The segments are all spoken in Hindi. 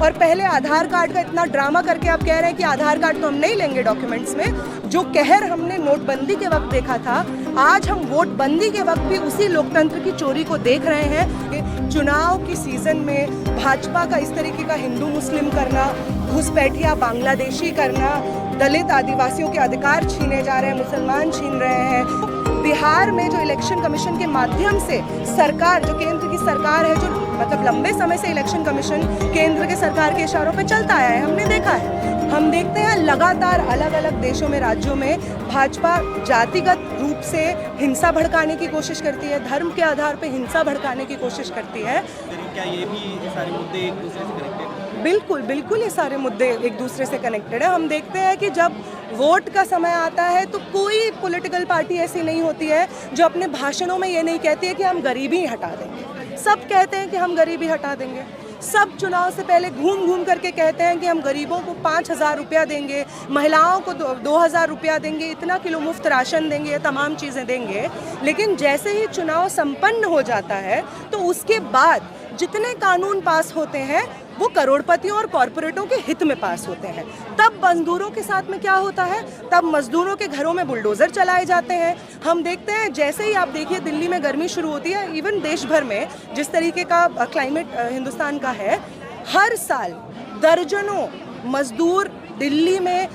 और पहले आधार कार्ड का इतना ड्रामा करके आप कह रहे हैं कि आधार कार्ड तो हम नहीं लेंगे डॉक्यूमेंट्स में। जो कहर हमने नोटबंदी के वक्त देखा था, आज हम वोटबंदी के वक्त भी उसी लोकतंत्र की चोरी को देख रहे हैं। चुनाव की सीजन में भाजपा का इस तरीके का हिंदू मुस्लिम करना, घुसपैठिया बांग्लादेशी करना, दलित आदिवासियों के अधिकार छीने जा रहे हैं, मुसलमान छीन रहे हैं। बिहार में जो इलेक्शन कमीशन के माध्यम से सरकार, जो केंद्र की सरकार है, जो मतलब लंबे समय से इलेक्शन कमीशन केंद्र के सरकार के इशारों पे चलता आया है, हमने देखा है। हम देखते हैं लगातार अलग अलग देशों में, राज्यों में भाजपा जातिगत रूप से हिंसा भड़काने की कोशिश करती है, धर्म के आधार पे हिंसा भड़काने की कोशिश करती है। क्या ये भी सारे मुद्दे एक दूसरे से कनेक्टेड हैं? बिल्कुल बिल्कुल, ये सारे मुद्दे एक दूसरे से कनेक्टेड है। हम देखते हैं कि जब वोट का समय आता है तो कोई पॉलिटिकल पार्टी ऐसी नहीं होती है जो अपने भाषणों में ये नहीं कहती है कि हम गरीबी हटा देंगे। सब कहते हैं कि हम गरीबी हटा देंगे। सब चुनाव से पहले घूम घूम करके कहते हैं कि हम गरीबों को 5,000 रुपया देंगे, महिलाओं को 2,000 रुपया देंगे, इतना किलो मुफ्त राशन देंगे, ये तमाम चीज़ें देंगे। लेकिन जैसे ही चुनाव संपन्न हो जाता है तो उसके बाद जितने कानून पास होते हैं वो करोड़पतियों और कॉरपोरेटों के हित में पास होते हैं। तब मजदूरों के साथ में क्या होता है? तब मजदूरों के घरों में बुलडोजर चलाए जाते हैं। हम देखते हैं जैसे ही आप देखिए दिल्ली में गर्मी शुरू होती है, इवन देश भर में जिस तरीके का क्लाइमेट हिंदुस्तान का है, हर साल दर्जनों मजदूर दिल्ली में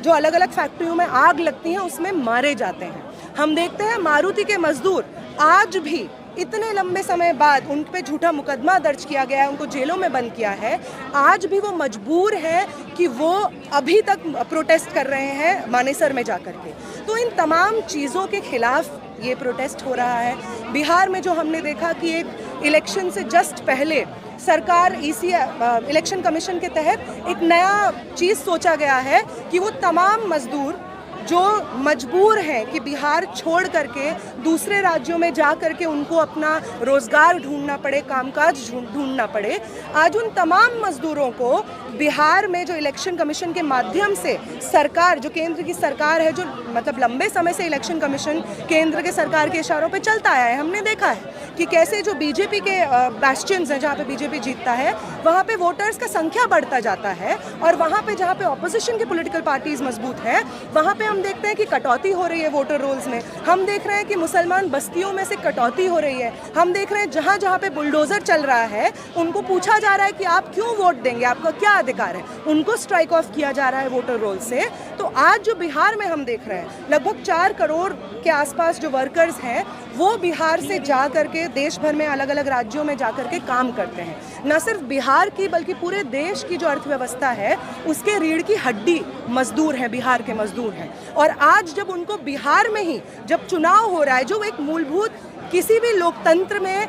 जो अलग अलग फैक्ट्रियों में आग लगती है उसमें मारे जाते हैं। हम देखते हैं मारुति के मजदूर आज भी इतने लंबे समय बाद उन पे झूठा मुकदमा दर्ज किया गया है, उनको जेलों में बंद किया है, आज भी वो मजबूर हैं कि वो अभी तक प्रोटेस्ट कर रहे हैं मानेसर में जाकर के। तो इन तमाम चीज़ों के खिलाफ ये प्रोटेस्ट हो रहा है। बिहार में जो हमने देखा कि एक इलेक्शन से जस्ट पहले सरकार इलेक्शन कमीशन के तहत एक नया चीज़ सोचा गया है कि वो तमाम मजदूर जो मजबूर हैं कि बिहार छोड़ करके दूसरे राज्यों में जा करके उनको अपना रोजगार ढूंढना पड़े, कामकाज ढूंढना पड़े, आज उन तमाम मजदूरों को बिहार में जो इलेक्शन कमीशन के माध्यम से सरकार, जो केंद्र की सरकार है, जो मतलब लंबे समय से इलेक्शन कमीशन केंद्र के सरकार के इशारों पे चलता आया है, हमने देखा है कि कैसे जो बीजेपी के बैस्टियंस हैं, जहाँ पे बीजेपी जीतता है, वहाँ पे वोटर्स का संख्या बढ़ता जाता है, और वहाँ पे जहाँ पे ऑपोजिशन की पॉलिटिकल पार्टीज मजबूत हैं, वहाँ पे हम देखते हैं कि कटौती हो रही है वोटर रोल्स में। हम देख रहे हैं कि मुसलमान बस्तियों में से कटौती हो रही है। हम देख रहे हैं जहाँ जहाँ पे बुलडोजर चल रहा है उनको पूछा जा रहा है कि आप क्यों वोट देंगे, आपका क्या अधिकार है, उनको स्ट्राइक ऑफ किया जा रहा है वोटर रोल से। तो आज जो बिहार में हम देख रहे हैं लगभग 4 करोड़ के आसपास जो वर्कर्स हैं वो बिहार से जा करके देश भर में अलग अलग राज्यों में जा करके काम करते हैं। न सिर्फ बिहार की बल्कि पूरे देश की जो अर्थव्यवस्था है उसके रीढ़ की हड्डी मजदूर हैं, बिहार के मजदूर हैं। और आज जब उनको बिहार में ही जब चुनाव हो रहा है, जो एक मूलभूत किसी भी लोकतंत्र में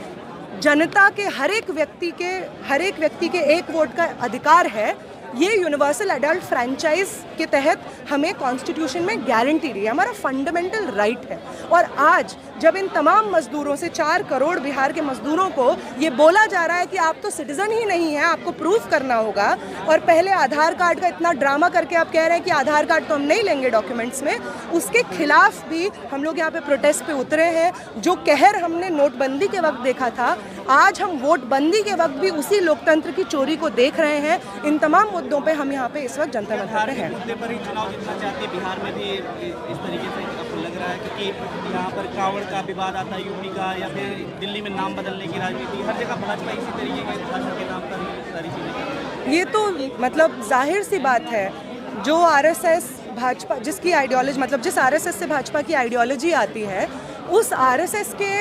जनता के हर एक व्यक्ति के एक वोट का अधिकार है, ये यूनिवर्सल एडल्ट फ्रेंचाइज के तहत हमें कॉन्स्टिट्यूशन में गारंटी दी है, हमारा फंडामेंटल राइट है। और आज जब इन तमाम मजदूरों से 4 करोड़ बिहार के मजदूरों को ये बोला जा रहा है कि आप तो सिटीजन ही नहीं हैं, आपको प्रूफ करना होगा, और पहले आधार कार्ड का इतना ड्रामा करके आप कह रहे हैं कि आधार कार्ड तो हम नहीं लेंगे डॉक्यूमेंट्स में, उसके खिलाफ भी हम लोग यहाँ पे प्रोटेस्ट पे उतरे हैं। जो कहर हमने नोटबंदी के वक्त देखा था, आज हम वोटबंदी के वक्त भी उसी लोकतंत्र की चोरी को देख रहे हैं। इन तमाम मुद्दों पे हम यहाँ पे इस वक्त जनता मंच पे हैं। मुद्दे पर ही चुनाव जीतना चाहते हैं, बिहार में भी इस तरीके से आपको लग रहा है? क्योंकि यहाँ पर कांवड़ का विवाद आता है यूपी का, या फिर दिल्ली में नाम बदलने की राजनीति, हर जगह भाजपा इसी तरीके के भाषण के नाम पर सारी चीज़ें। ये तो मतलब जाहिर सी बात है, जो आरएसएस भाजपा जिसकी आइडियोलॉजी, मतलब जिस आरएसएस से भाजपा की आइडियोलॉजी आती है, उस आरएसएस के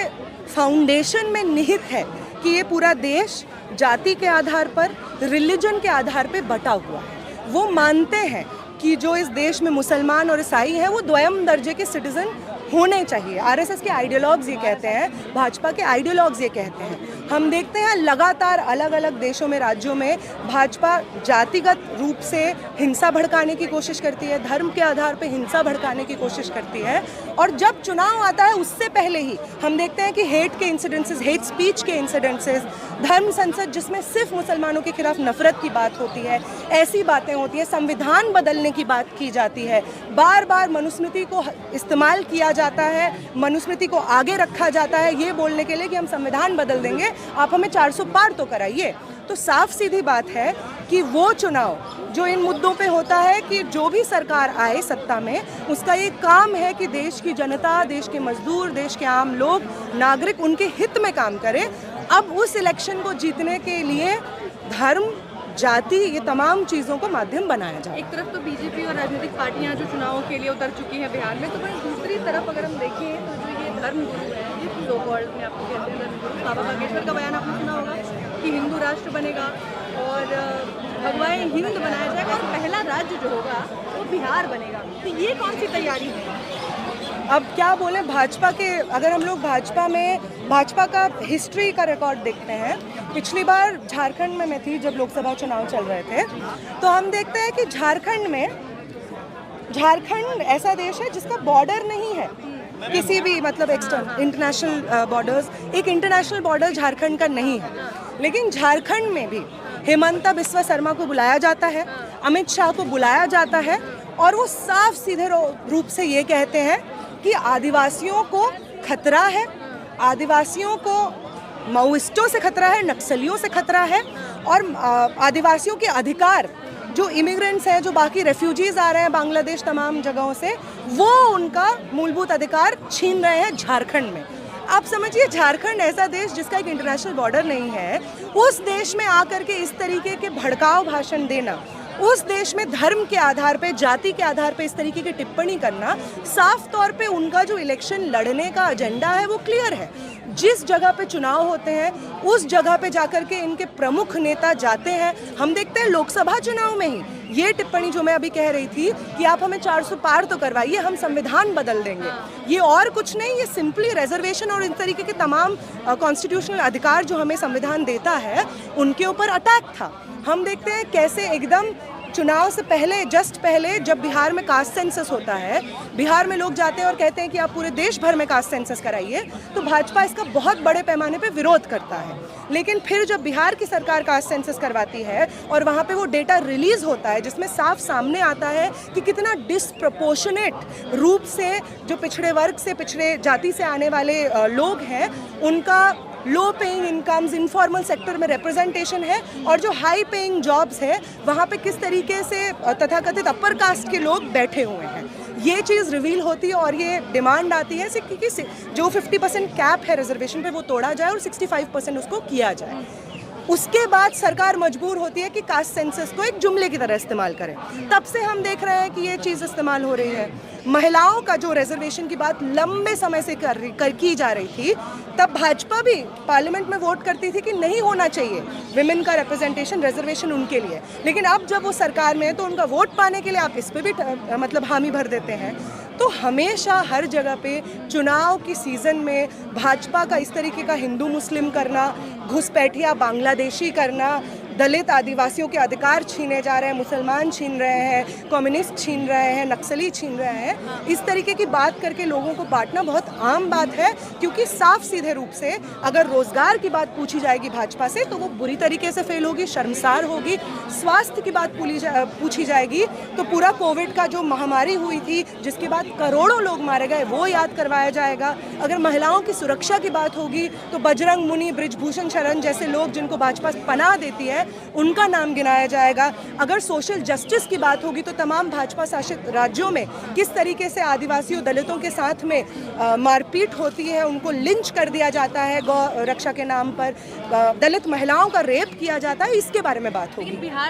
फाउंडेशन में निहित है कि ये पूरा देश जाति के आधार पर, रिलीजन के आधार पर बटा हुआ है। वो मानते हैं कि जो इस देश में मुसलमान और ईसाई हैं वो द्वयम दर्जे के सिटीजन होने चाहिए। आरएसएस के आइडियोलॉग्स ये कहते हैं, भाजपा के आइडियोलॉग्स ये कहते हैं। हम देखते हैं लगातार अलग अलग देशों में, राज्यों में भाजपा जातिगत रूप से हिंसा भड़काने की कोशिश करती है, धर्म के आधार पर हिंसा भड़काने की कोशिश करती है। और जब चुनाव आता है उससे पहले ही हम देखते हैं कि हेट के इंसिडेंसेस, हेट स्पीच के इंसिडेंसेस, धर्म संसद जिसमें सिर्फ मुसलमानों के खिलाफ नफरत की बात होती है, ऐसी बातें होती है, संविधान बदलने की बात की जाती है, बार बार मनुस्मृति को इस्तेमाल किया जाता है, मनुस्मृति को आगे रखा जाता है ये बोलने के लिए कि हम संविधान बदल देंगे, आप हमें 400 पार तो कराइए। तो साफ सीधी बात है कि वो चुनाव जो इन मुद्दों पे होता है कि जो भी सरकार आए सत्ता में, उसका ये काम है कि देश की जनता, देश के मजदूर, देश के आम लोग, नागरिक उनके हित में काम करे। अब उस इलेक्शन को जीतने के लिए धर्म, जाति, ये तमाम चीज़ों को माध्यम बनाया जाए। एक तरफ तो बीजेपी और राजनीतिक पार्टियां जो चुनावों के लिए उतर चुकी हैं बिहार में, तो वहीं दूसरी तरफ अगर हम देखें तो जो ये धर्म गुरु है, ये सो कॉल्ड में आपको कहते हैं धर्म गुरु, बाबा बागेश्वर का बयान आपने सुना होगा कि हिंदू राष्ट्र बनेगा और भगवाए हिंद बनाया जाएगा और पहला राज्य जो होगा वो बिहार बनेगा। तो ये कौन सी तैयारी है? अब क्या बोले, भाजपा के, अगर हम लोग भाजपा का हिस्ट्री का रिकॉर्ड देखते हैं, पिछली बार झारखंड में मैं थी जब लोकसभा चुनाव चल रहे थे, तो हम देखते हैं कि झारखंड ऐसा देश है जिसका बॉर्डर नहीं है किसी भी, मतलब एक्सटर्नल इंटरनेशनल बॉर्डर्स, एक इंटरनेशनल बॉर्डर झारखंड का नहीं है। लेकिन झारखंड में भी हेमंता बिस्वा शर्मा को बुलाया जाता है, अमित शाह को बुलाया जाता है और वो साफ सीधे रूप से ये कहते हैं कि आदिवासियों को खतरा है, आदिवासियों को माओइस्टों से खतरा है, नक्सलियों से खतरा है और आदिवासियों के अधिकार, जो इमिग्रेंट्स हैं, जो बाकी रेफ्यूजीज आ रहे हैं बांग्लादेश तमाम जगहों से, वो उनका मूलभूत अधिकार छीन रहे हैं झारखंड में। आप समझिए, झारखंड ऐसा देश जिसका एक इंटरनेशनल बॉर्डर नहीं है, उस देश में आकर के इस तरीके के भड़काऊ भाषण देना, उस देश में धर्म के आधार पे, जाति के आधार पे इस तरीके की टिप्पणी करना, साफ तौर पे उनका जो इलेक्शन लड़ने का एजेंडा है वो क्लियर है। जिस जगह पे चुनाव होते हैं उस जगह पे जाकर के इनके प्रमुख नेता जाते हैं। हम देखते हैं लोकसभा चुनाव में ही ये टिप्पणी जो मैं अभी कह रही थी कि आप हमें 400 पार तो करवाइए, हम संविधान बदल देंगे, ये और कुछ नहीं, ये सिंपली रिजर्वेशन और इस तरीके के तमाम कॉन्स्टिट्यूशनल अधिकार जो हमें संविधान देता है उनके ऊपर अटैक था। हम देखते हैं कैसे एकदम चुनाव से पहले, जस्ट पहले, जब बिहार में कास्ट सेंसस होता है, बिहार में लोग जाते हैं और कहते हैं कि आप पूरे देश भर में कास्ट सेंसस कराइए, तो भाजपा इसका बहुत बड़े पैमाने पे विरोध करता है। लेकिन फिर जब बिहार की सरकार कास्ट सेंसस करवाती है और वहाँ पे वो डेटा रिलीज होता है जिसमें साफ सामने आता है कि कितना डिस्प्रपोर्शनेट रूप से जो पिछड़े वर्ग से, पिछड़े जाति से आने वाले लोग हैं, उनका low paying incomes, informal sector में रिप्रेजेंटेशन है और जो हाई पेइंग जॉब्स है वहाँ पे किस तरीके से तथाकथित अपर कास्ट के लोग बैठे हुए हैं, ये चीज़ रिवील होती है और ये डिमांड आती है कि जो 50% कैप है रिजर्वेशन पे वो तोड़ा जाए और 65% उसको किया जाए। उसके बाद सरकार मजबूर होती है कि कास्ट सेंसस को एक जुमले की तरह इस्तेमाल करें। तब से हम देख रहे हैं कि ये चीज़ इस्तेमाल हो रही है। महिलाओं का जो रिजर्वेशन की बात लंबे समय से की जा रही थी, तब भाजपा भी पार्लियामेंट में वोट करती थी कि नहीं होना चाहिए विमेन का रिप्रेजेंटेशन, रिजर्वेशन उनके लिए। लेकिन अब जब वो सरकार में है तो उनका वोट पाने के लिए आप इस पर भी मतलब हामी भर देते हैं। तो हमेशा हर जगह पे चुनाव की सीज़न में भाजपा का इस तरीके का हिंदू मुस्लिम करना, घुसपैठिया बांग्लादेशी करना, दलित आदिवासियों के अधिकार छीने जा रहे हैं, मुसलमान छीन रहे हैं, कम्युनिस्ट छीन रहे हैं, नक्सली छीन रहे हैं, इस तरीके की बात करके लोगों को बांटना बहुत आम बात है। क्योंकि साफ सीधे रूप से अगर रोजगार की बात पूछी जाएगी भाजपा से तो वो बुरी तरीके से फेल होगी, शर्मसार होगी। स्वास्थ्य की बात पूछी जाएगी तो पूरा कोविड का जो महामारी हुई थी जिसके बाद करोड़ों लोग मारे गए वो याद करवाया जाएगा। अगर महिलाओं की सुरक्षा की बात होगी तो बजरंग मुनि, बृजभूषण शरण जैसे लोग जिनको भाजपा पनाह देती है उनका नाम गिनाया जाएगा। अगर सोशल जस्टिस की बात होगी तो तमाम भाजपा शासित राज्यों में किस तरीके से आदिवासियों, दलितों के साथ में मारपीट होती है, उनको लिंच कर दिया जाता है गौ रक्षा के नाम पर, दलित महिलाओं का रेप किया जाता है, इसके बारे में बात होगी।